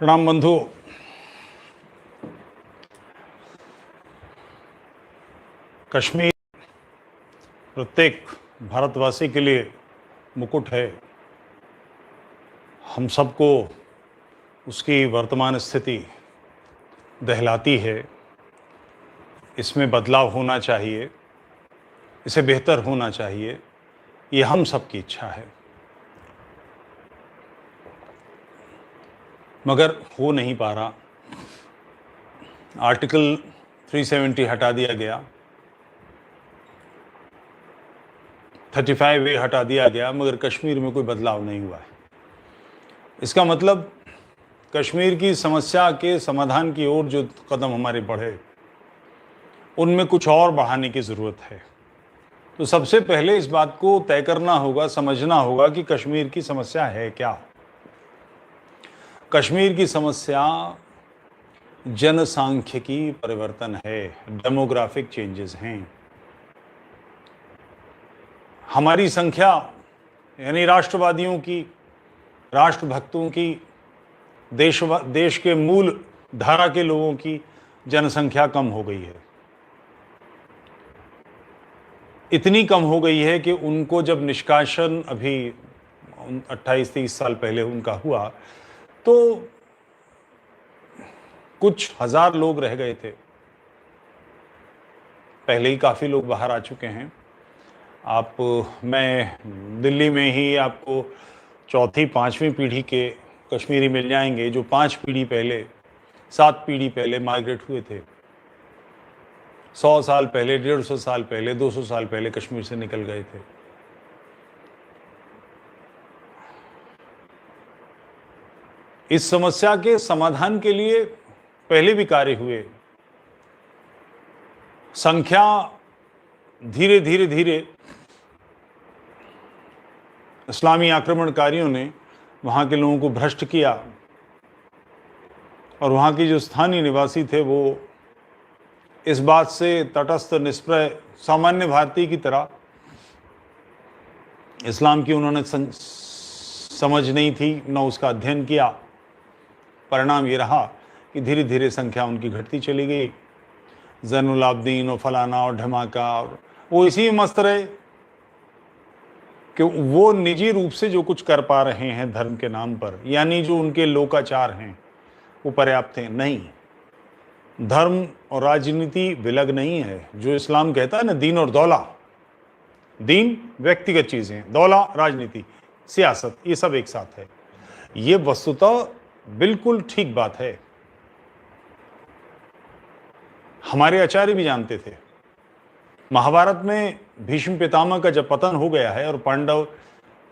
प्रणाम बंधु। कश्मीर प्रत्येक भारतवासी के लिए मुकुट है। हम सबको उसकी वर्तमान स्थिति दहलाती है। इसमें बदलाव होना चाहिए, इसे बेहतर होना चाहिए, ये हम सबकी इच्छा है, मगर हो नहीं पा रहा। आर्टिकल 370 हटा दिया गया, 35A हटा दिया गया, मगर कश्मीर में कोई बदलाव नहीं हुआ है। इसका मतलब कश्मीर की समस्या के समाधान की ओर जो कदम हमारे बढ़े, उनमें कुछ और बढ़ाने की ज़रूरत है। तो सबसे पहले इस बात को तय करना होगा, समझना होगा कि कश्मीर की समस्या है क्या। कश्मीर की समस्या जनसांख्यिकी परिवर्तन है, डेमोग्राफिक चेंजेस हैं। हमारी संख्या यानी राष्ट्रवादियों की, राष्ट्रभक्तों की, देश के मूल धारा के लोगों की जनसंख्या कम हो गई है। इतनी कम हो गई है कि उनको जब निष्कासन अभी 28-30 साल पहले उनका हुआ तो कुछ हजार लोग रह गए थे। पहले ही काफ़ी लोग बाहर आ चुके हैं। मैं दिल्ली में ही आपको चौथी पांचवी पीढ़ी के कश्मीरी मिल जाएंगे जो 5 पीढ़ी पहले, 7 पीढ़ी पहले माइग्रेट हुए थे। 100 साल पहले, 150 साल पहले, 200 साल पहले कश्मीर से निकल गए थे। इस समस्या के समाधान के लिए पहले भी कार्य हुए। संख्या धीरे धीरे इस्लामी आक्रमणकारियों ने वहाँ के लोगों को भ्रष्ट किया और वहाँ के जो स्थानीय निवासी थे वो इस बात से तटस्थ, निष्प्रय, सामान्य भारतीय की तरह, इस्लाम की उन्होंने समझ नहीं थी, न उसका अध्ययन किया। परिणाम ये रहा कि धीरे धीरे संख्या उनकी घटती चली गई। ज़ैनुल आबदीन और फलाना और ढमाका, और वो इसी में मस्त रहे कि वो निजी रूप से जो कुछ कर पा रहे हैं धर्म के नाम पर, यानी जो उनके लोकाचार हैं, वो पर्याप्त हैं। नहीं, धर्म और राजनीति विलग नहीं है। जो इस्लाम कहता है ना, दीन और दौला, दीन व्यक्तिगत चीज़ें, दौला राजनीति, सियासत, ये सब एक साथ है। ये वस्तुतः बिल्कुल ठीक बात है। हमारे आचार्य भी जानते थे। महाभारत में भीष्म पितामह का जब पतन हो गया है और पांडव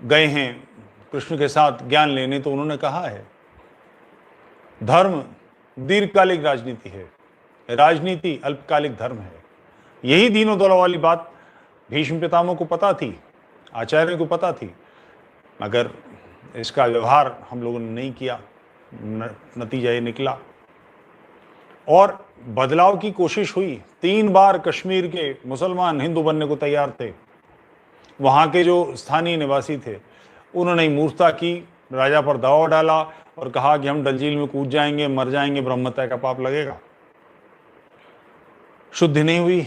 गए हैं कृष्ण के साथ ज्ञान लेने, तो उन्होंने कहा है धर्म दीर्घकालिक राजनीति है, राजनीति अल्पकालिक धर्म है। यही दीन और दौला वाली बात भीष्म पितामह को पता थी, आचार्य को पता थी, मगर इसका व्यवहार हम लोगों ने नहीं किया। नतीजा ये निकला और बदलाव की कोशिश हुई। 3 बार कश्मीर के मुसलमान हिंदू बनने को तैयार थे। वहाँ के जो स्थानीय निवासी थे उन्होंने मूर्खता की, राजा पर दबाव डाला और कहा कि हम डल झील में कूद जाएंगे, मर जाएंगे, ब्रह्महत्या का पाप लगेगा। शुद्धि नहीं हुई।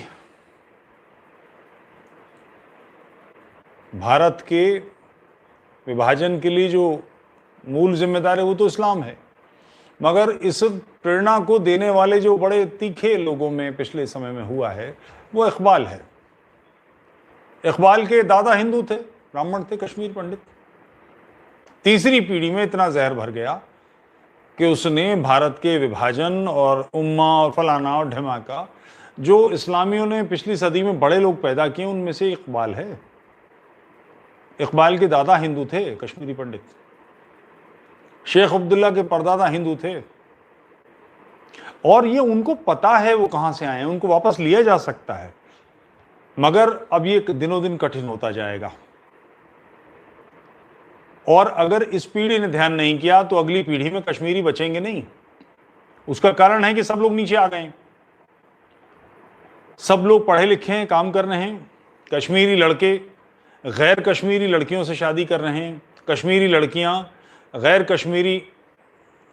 भारत के विभाजन के लिए जो मूल जिम्मेदार है वो तो इस्लाम है, मगर इस प्रेरणा को देने वाले जो बड़े तीखे लोगों में पिछले समय में हुआ है वो इकबाल है। इकबाल के दादा हिंदू थे, ब्राह्मण थे, कश्मीर पंडित। तीसरी पीढ़ी में इतना जहर भर गया कि उसने भारत के विभाजन और उम्मा और फलाना और ढमाका, जो इस्लामियों ने पिछली सदी में बड़े लोग पैदा किए, उनमें से इकबाल है। इकबाल के दादा हिंदू थे, कश्मीरी पंडित। शेख अब्दुल्ला के परदादा हिंदू थे, और ये उनको पता है वो कहां से आए हैं, उनको वापस लिया जा सकता है, मगर अब ये दिनों दिन कठिन होता जाएगा। और अगर इस पीढ़ी ने ध्यान नहीं किया तो अगली पीढ़ी में कश्मीरी बचेंगे नहीं। उसका कारण है कि सब लोग नीचे आ गए, सब लोग पढ़े लिखे हैं, काम कर रहे हैं। कश्मीरी लड़के गैर कश्मीरी लड़कियों से शादी कर रहे हैं, कश्मीरी लड़कियां गैर कश्मीरी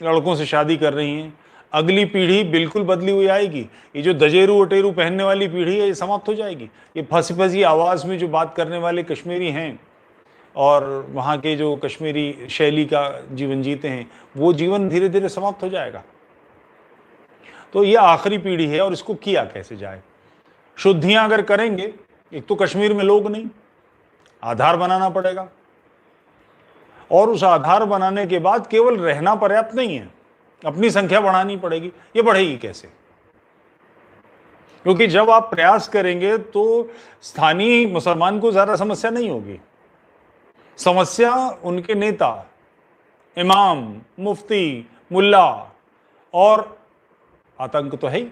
लड़कों से शादी कर रही हैं। अगली पीढ़ी बिल्कुल बदली हुई आएगी। ये जो दजेरू वटेरू पहनने वाली पीढ़ी है, ये समाप्त हो जाएगी। ये फंसी फंसी आवाज़ में जो बात करने वाले कश्मीरी हैं और वहाँ के जो कश्मीरी शैली का जीवन जीते हैं, वो जीवन धीरे धीरे समाप्त हो जाएगा। तो ये आखिरी पीढ़ी है और इसको किया कैसे जाए? शुद्धियां अगर करेंगे, एक तो कश्मीर में लोग नहीं, आधार बनाना पड़ेगा, और उस आधार बनाने के बाद केवल रहना पर्याप्त नहीं है, अपनी संख्या बढ़ानी पड़ेगी। ये बढ़ेगी कैसे? क्योंकि जब आप प्रयास करेंगे तो स्थानीय मुसलमान को ज्यादा समस्या नहीं होगी। समस्या उनके नेता, इमाम, मुफ्ती, मुल्ला और आतंक तो है ही।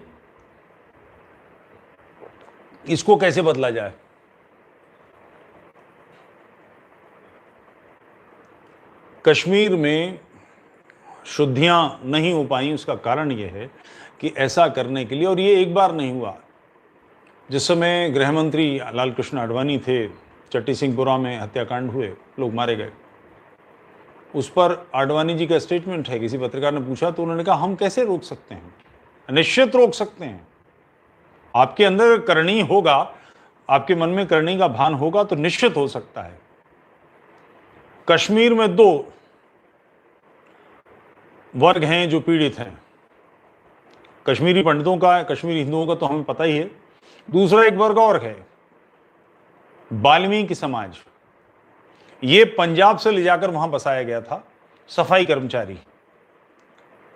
इसको कैसे बदला जाए? कश्मीर में शुद्धियां नहीं हो पाई, उसका कारण यह है कि ऐसा करने के लिए, और ये एक बार नहीं हुआ। जिस समय गृह मंत्री लाल कृष्ण आडवाणी थे, चट्टी सिंहपुरा में हत्याकांड हुए, लोग मारे गए, उस पर आडवाणी जी का स्टेटमेंट है। किसी पत्रकार ने पूछा तो उन्होंने कहा, हम कैसे रोक सकते हैं? निश्चित रोक सकते हैं। आपके अंदर करनी होगा, आपके मन में करनी का भान होगा तो निश्चित हो सकता है। कश्मीर में दो वर्ग हैं जो पीड़ित हैं। कश्मीरी पंडितों का, कश्मीरी हिंदुओं का तो हमें पता ही है। दूसरा एक वर्ग और है, वाल्मीकि समाज। ये पंजाब से ले जाकर वहां बसाया गया था, सफाई कर्मचारी।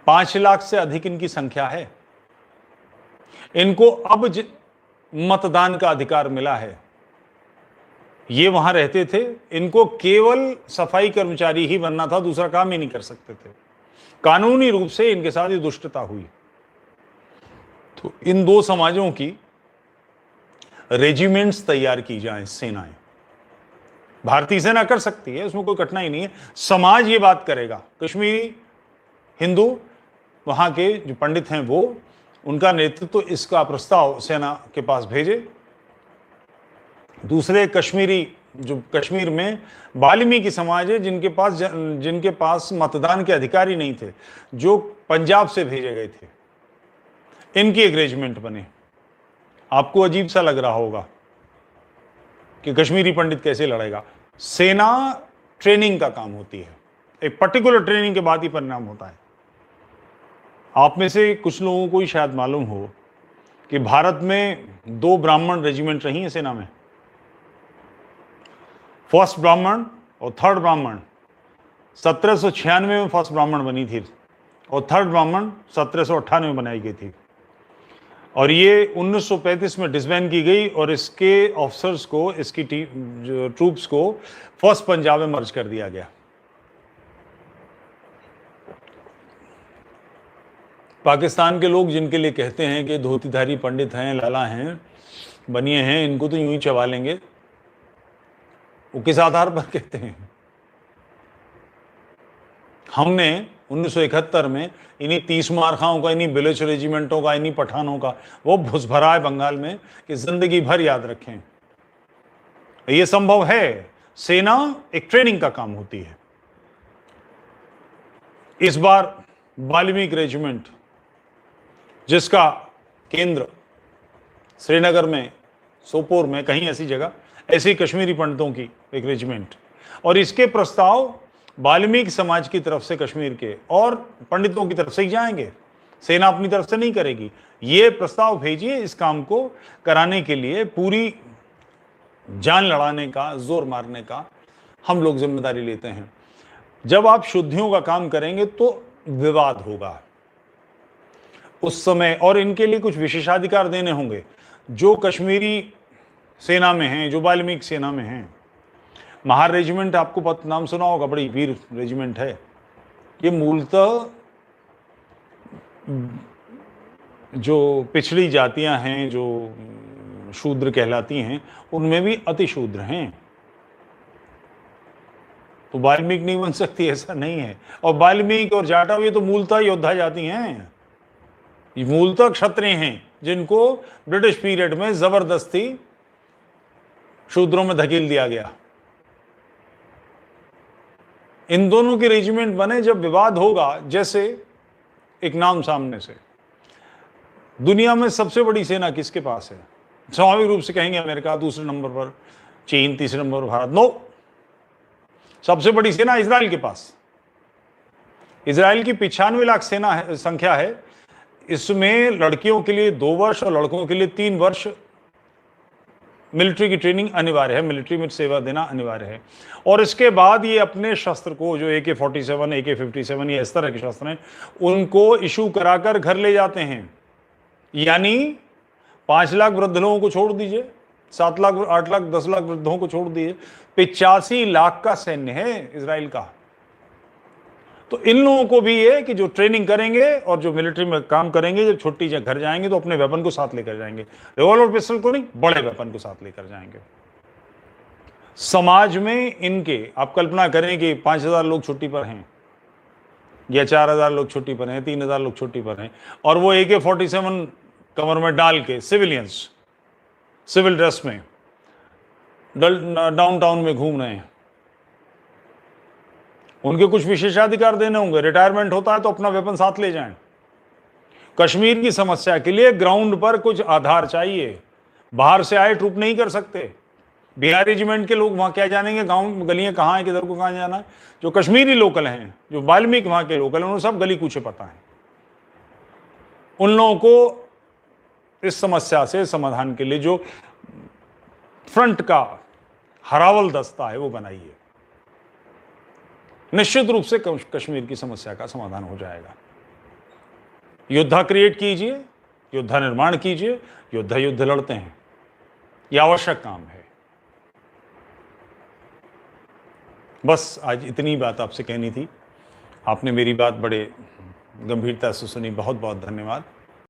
5 लाख से अधिक इनकी संख्या है। इनको अब मतदान का अधिकार मिला है। ये वहां रहते थे, इनको केवल सफाई कर्मचारी ही बनना था, दूसरा काम ही नहीं कर सकते थे। कानूनी रूप से इनके साथ ये दुष्टता हुई। तो इन दो समाजों की रेजिमेंट्स तैयार की जाएं, सेनाएं। भारतीय सेना कर सकती है, उसमें कोई कठिनाई नहीं है। समाज ये बात करेगा, कश्मीरी हिंदू, वहां के जो पंडित हैं वो, उनका नेतृत्व, इसका प्रस्ताव सेना के पास भेजे। दूसरे कश्मीरी, जो कश्मीर में वाल्मीकि समाज है, जिनके पास मतदान के अधिकारी नहीं थे, जो पंजाब से भेजे गए थे, इनकी एक रेजिमेंट बने। आपको अजीब सा लग रहा होगा कि कश्मीरी पंडित कैसे लड़ेगा। सेना ट्रेनिंग का काम होती है, एक पर्टिकुलर ट्रेनिंग के बाद ही परिणाम होता है। आप में से कुछ लोगों को ही शायद मालूम हो कि भारत में 2 ब्राह्मण रेजिमेंट रही हैं सेना में। फर्स्ट ब्राह्मण और थर्ड ब्राह्मण। 1796 में फर्स्ट ब्राह्मण बनी थी और थर्ड ब्राह्मण 1798 में बनाई गई थी, और ये 1935 में डिसबैंड की गई और इसके ऑफिसर्स को, इसकी ट्रूप्स को फर्स्ट पंजाब में मर्ज कर दिया गया। पाकिस्तान के लोग जिनके लिए कहते हैं कि धोतीधारी पंडित हैं, लाला हैं, बनिए हैं, इनको तो यूं ही चबा लेंगे, वो किस आधार पर कहते हैं? हमने 1971 में इन्हीं 30 मारखाओं का, इन्हीं बिलोच रेजिमेंटों का, इन्हीं पठानों का वो भुस भरा है बंगाल में कि जिंदगी भर याद रखें। ये संभव है। सेना एक ट्रेनिंग का काम होती है। इस बार वाल्मीकि रेजिमेंट, जिसका केंद्र श्रीनगर में, सोपोर में, कहीं ऐसी जगह, ऐसी कश्मीरी पंडितों की एक रेजिमेंट, और इसके प्रस्ताव वाल्मीकि समाज की तरफ से कश्मीर के और पंडितों की तरफ से ही जाएंगे। सेना अपनी तरफ से नहीं करेगी। ये प्रस्ताव भेजिए, इस काम को कराने के लिए, पूरी जान लड़ाने का, जोर मारने का हम लोग जिम्मेदारी लेते हैं। जब आप शुद्धियों का काम करेंगे तो विवाद होगा उस समय, और इनके लिए कुछ विशेषाधिकार देने होंगे। जो कश्मीरी सेना में हैं, जो वाल्मीकि सेना में हैं, महार रेजिमेंट, आपको नाम सुना होगा, बड़ी वीर रेजिमेंट है। ये मूलतः जो पिछड़ी जातियां हैं, जो शूद्र कहलाती हैं, उनमें भी अति शूद्र हैं। तो वाल्मीकि नहीं बन सकती, ऐसा नहीं है। और वाल्मीकि और जाटव ये तो मूलतः योद्धा जाति हैं, ये मूलतः क्षत्रिय हैं, जिनको ब्रिटिश पीरियड में जबरदस्ती शूद्रों में धकेल दिया गया। इन दोनों के रेजिमेंट बने जब विवाद होगा, जैसे एक नाम सामने से, दुनिया में सबसे बड़ी सेना किसके पास है? स्वाभाविक रूप से कहेंगे अमेरिका, दूसरे नंबर पर चीन, तीसरे नंबर पर भारत। नो, सबसे बड़ी सेना इजराइल के पास। इजराइल की 95 लाख सेना है, संख्या है। इसमें लड़कियों के लिए 2 वर्ष और लड़कों के लिए 3 वर्ष मिलिट्री की ट्रेनिंग अनिवार्य है, मिलिट्री में सेवा देना अनिवार्य है। और इसके बाद ये अपने शस्त्र को, जो AK-47, AK-57 या इस तरह के शस्त्र हैं, उनको इशू कराकर घर ले जाते हैं। यानी 5 लाख वृद्ध लोगों को छोड़ दीजिए, 7 लाख, 8 लाख, 10 लाख वृद्धों को छोड़ दीजिए, 85 लाख का सैन्य है इजराइल का। तो इन लोगों को भी ये कि जो ट्रेनिंग करेंगे और जो मिलिट्री में काम करेंगे, जब छुट्टी से घर जाएंगे तो अपने वेपन को साथ लेकर जाएंगे, रिवॉल्वर पिस्टल को नहीं, बड़े वेपन को साथ लेकर जाएंगे। समाज में इनके, आप कल्पना करें कि 5,000 लोग छुट्टी पर हैं या 4,000 लोग छुट्टी पर हैं, 3,000 लोग छुट्टी पर हैं, और वो AK-47 कमर में डाल के सिविलियंस, सिविल ड्रेस में डाउनटाउन में घूम रहे हैं। उनके कुछ विशेषाधिकार देने होंगे, रिटायरमेंट होता है तो अपना वेपन साथ ले जाएं। कश्मीर की समस्या के लिए ग्राउंड पर कुछ आधार चाहिए, बाहर से आए ट्रूप नहीं कर सकते। बिहार रेजिमेंट के लोग वहां क्या जानेंगे, गांव गलियां कहाँ है, किधर को कहाँ जाना है। जो कश्मीरी लोकल हैं, जो वाल्मीकि वहां के लोकल हैं, उन्हें सब गली कूचे पता है। उन लोगों को इस समस्या से समाधान के लिए जो फ्रंट का हरावल दस्ता है वो बनाइए। निश्चित रूप से कश्मीर की समस्या का समाधान हो जाएगा। योद्धा क्रिएट कीजिए, योद्धा निर्माण कीजिए, योद्धा युद्ध लड़ते हैं, यह आवश्यक काम है। बस आज इतनी बात आपसे कहनी थी। आपने मेरी बात बड़े गंभीरता से सुनी, बहुत बहुत धन्यवाद।